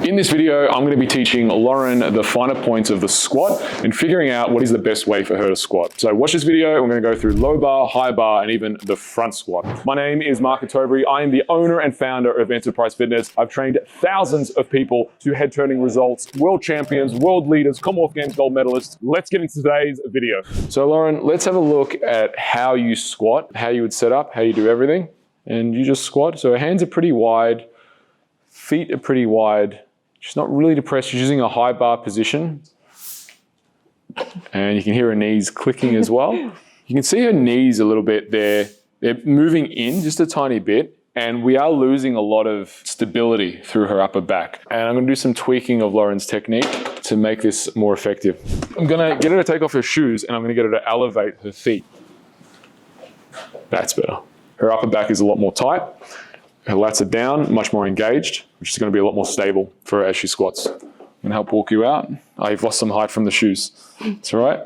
In this video, I'm going to be teaching Lauren the finer points of the squat and figuring out what is the best way for her to squat. So watch this video, we're going to go through low bar, high bar, and even the front squat. My name is Mark Atobri. I am the owner and founder of Enterprise Fitness. I've trained thousands of people to head-turning results, world champions, world leaders, Commonwealth Games gold medalists. Let's get into today's video. So Lauren, let's have a look at how you squat, how you would set up, how you do everything. And you just squat. So her hands are pretty wide, feet are pretty wide. She's not really depressed. She's using a high bar position. And you can hear her knees clicking as well. You can see her knees a little bit there. They're moving in just a tiny bit. And we are losing a lot of stability through her upper back. And I'm going to do some tweaking of Lauren's technique to make this more effective. I'm going to get her to take off her shoes and I'm going to get her to elevate her feet. That's better. Her upper back is a lot more tight. Her lats are down, much more engaged, which is going to be a lot more stable for her as she squats. I'm going to help walk you out. Oh, you've lost some height from the shoes. It's all right.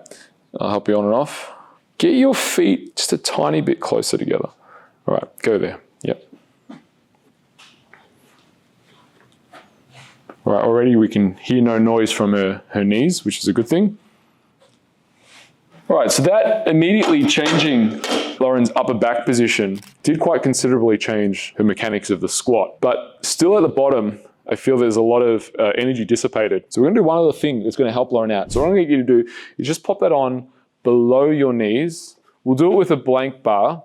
I'll help you on and off. Get your feet just a tiny bit closer together. All right, go there. Yep. All right, already we can hear no noise from her knees, which is a good thing. All right, so that immediately changing Lauren's upper back position did quite considerably change her mechanics of the squat. But still at the bottom, I feel there's a lot of energy dissipated. So we're gonna do one other thing that's gonna help Lauren out. So what I'm gonna get you to do is just pop that on below your knees. We'll do it with a blank bar,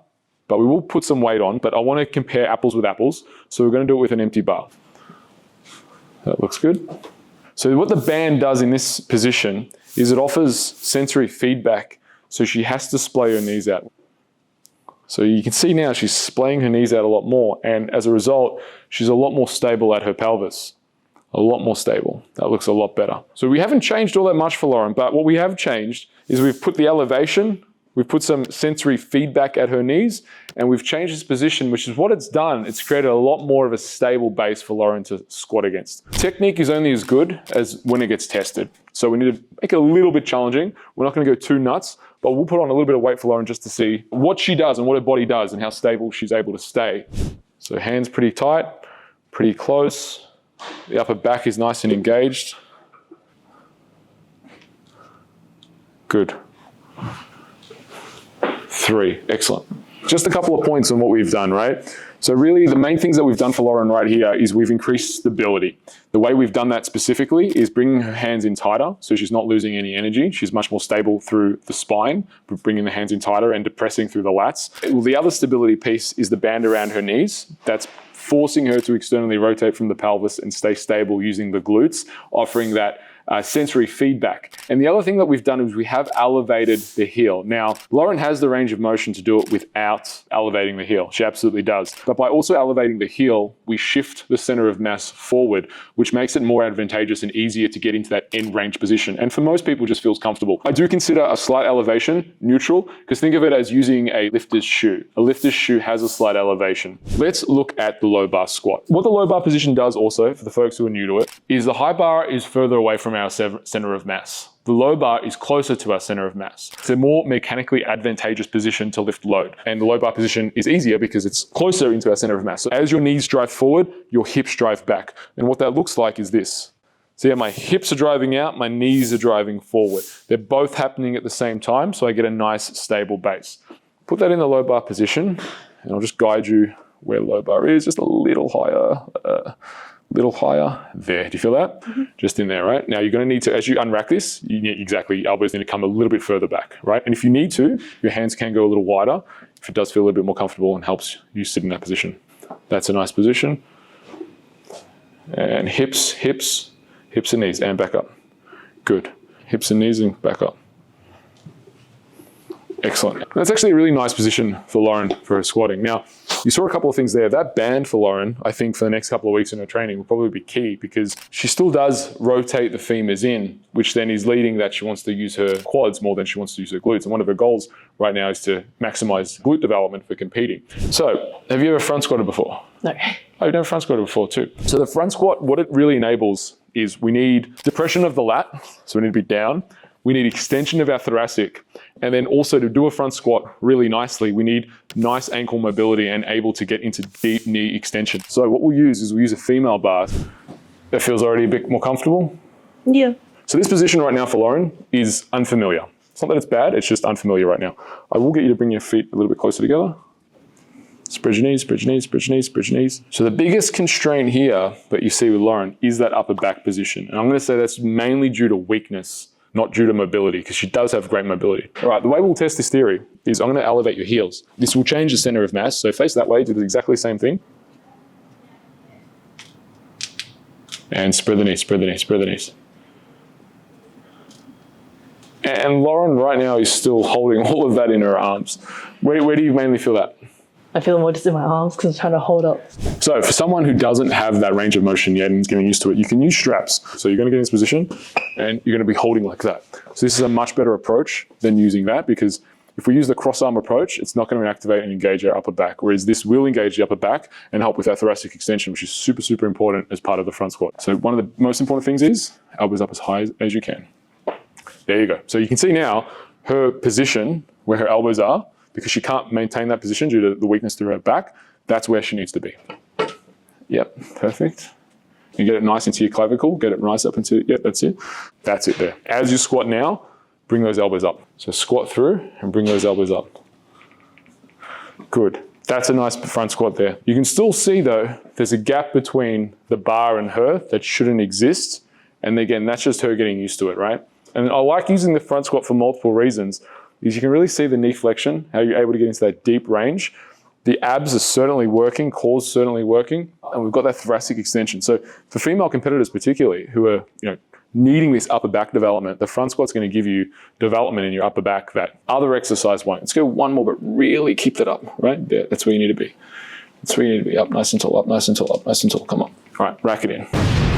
but we will put some weight on, but I wanna compare apples with apples. So we're gonna do it with an empty bar. That looks good. So what the band does in this position is it offers sensory feedback. So she has to splay her knees out. So you can see now she's splaying her knees out a lot more. And as a result, she's a lot more stable at her pelvis. A lot more stable. That looks a lot better. So we haven't changed all that much for Lauren, but what we have changed is we've put the elevation, we've put some sensory feedback at her knees, and we've changed this position, which is what it's done. It's created a lot more of a stable base for Lauren to squat against. Technique is only as good as when it gets tested. So we need to make it a little bit challenging. We're not gonna go too nuts, but we'll put on a little bit of weight for Lauren just to see what she does and what her body does and how stable she's able to stay. So hands pretty tight, pretty close. The upper back is nice and engaged. Good. 3, excellent. Just a couple of points on what we've done, right? So really the main things that we've done for Lauren right here is we've increased stability. The way we've done that specifically is bringing her hands in tighter, so she's not losing any energy. She's much more stable through the spine, bringing the hands in tighter and depressing through the lats. The other stability piece is the band around her knees. That's forcing her to externally rotate from the pelvis and stay stable using the glutes, offering that sensory feedback. And the other thing that we've done is we have elevated the heel. Now, Lauren has the range of motion to do it without elevating the heel. She absolutely does. But by also elevating the heel, we shift the center of mass forward, which makes it more advantageous and easier to get into that end range position. And for most people, it just feels comfortable. I do consider a slight elevation neutral, because think of it as using a lifter's shoe. A lifter's shoe has a slight elevation. Let's look at the low bar squat. What the low bar position does also, for the folks who are new to it, is the high bar is further away from our center of mass. The low bar is closer to our center of mass. It's a more mechanically advantageous position to lift load. And the low bar position is easier because it's closer into our center of mass. So as your knees drive forward, your hips drive back. And what that looks like is this. See how my hips are driving out, my knees are driving forward. They're both happening at the same time, so I get a nice stable base. Put that in the low bar position, and I'll just guide you where low bar is, just a little higher. Little higher there. Do you feel that? Mm-hmm. Just in there, right? Now you're going to need to, as you unrack this, you need exactly, elbows need to come a little bit further back, right? And if you need to, your hands can go a little wider if it does feel a little bit more comfortable and helps you sit in that position. That's a nice position. And hips and knees, and back up. Good. Hips and knees and back up. Excellent. That's actually a really nice position for Lauren for her squatting. Now, you saw a couple of things there. That band for Lauren, I think for the next couple of weeks in her training will probably be key because she still does rotate the femurs in, which then is leading that she wants to use her quads more than she wants to use her glutes. And one of her goals right now is to maximize glute development for competing. So, have you ever front squatted before? No. Oh, you've never front squatted before too. So the front squat, what it really enables is we need depression of the lat, so we need to be down. We need extension of our thoracic. And then also to do a front squat really nicely, we need nice ankle mobility and able to get into deep knee extension. So what we'll use is we'll use a female bar. That feels already a bit more comfortable? Yeah. So this position right now for Lauren is unfamiliar. It's not that it's bad, it's just unfamiliar right now. I will get you to bring your feet a little bit closer together. Spread your knees, spread your knees, spread your knees, spread your knees. So the biggest constraint here that you see with Lauren is that upper back position. And I'm gonna say that's mainly due to weakness, not due to mobility, because she does have great mobility. All right, the way we'll test this theory is I'm gonna elevate your heels. This will change the center of mass. So face that way, do exactly the same thing. And spread the knees, spread the knees, spread the knees. And Lauren right now is still holding all of that in her arms. Where do you mainly feel that? I feel more just in my arms because I'm trying to hold up. So for someone who doesn't have that range of motion yet and is getting used to it, you can use straps. So you're gonna get in this position and you're gonna be holding like that. So this is a much better approach than using that, because if we use the cross arm approach, it's not gonna activate and engage our upper back, whereas this will engage the upper back and help with our thoracic extension, which is super, super important as part of the front squat. So one of the most important things is elbows up as high as you can. There you go. So you can see now her position where her elbows are, because she can't maintain that position due to the weakness through her back, that's where she needs to be. Yep, perfect. You get it nice into your clavicle, get it nice up into, yep, that's it. That's it there. As you squat now, bring those elbows up. So squat through and bring those elbows up. Good. That's a nice front squat there. You can still see though, there's a gap between the bar and her that shouldn't exist. And again, that's just her getting used to it, right? And I like using the front squat for multiple reasons, is you can really see the knee flexion, how you're able to get into that deep range. The abs are certainly working, core's certainly working, and we've got that thoracic extension. So for female competitors particularly, who are needing this upper back development, the front squat's gonna give you development in your upper back that other exercise won't. Let's go one more, but really keep that up, right? Yeah, that's where you need to be. That's where you need to be, up nice and tall, up nice and tall, up nice and tall, come on. All right, rack it in.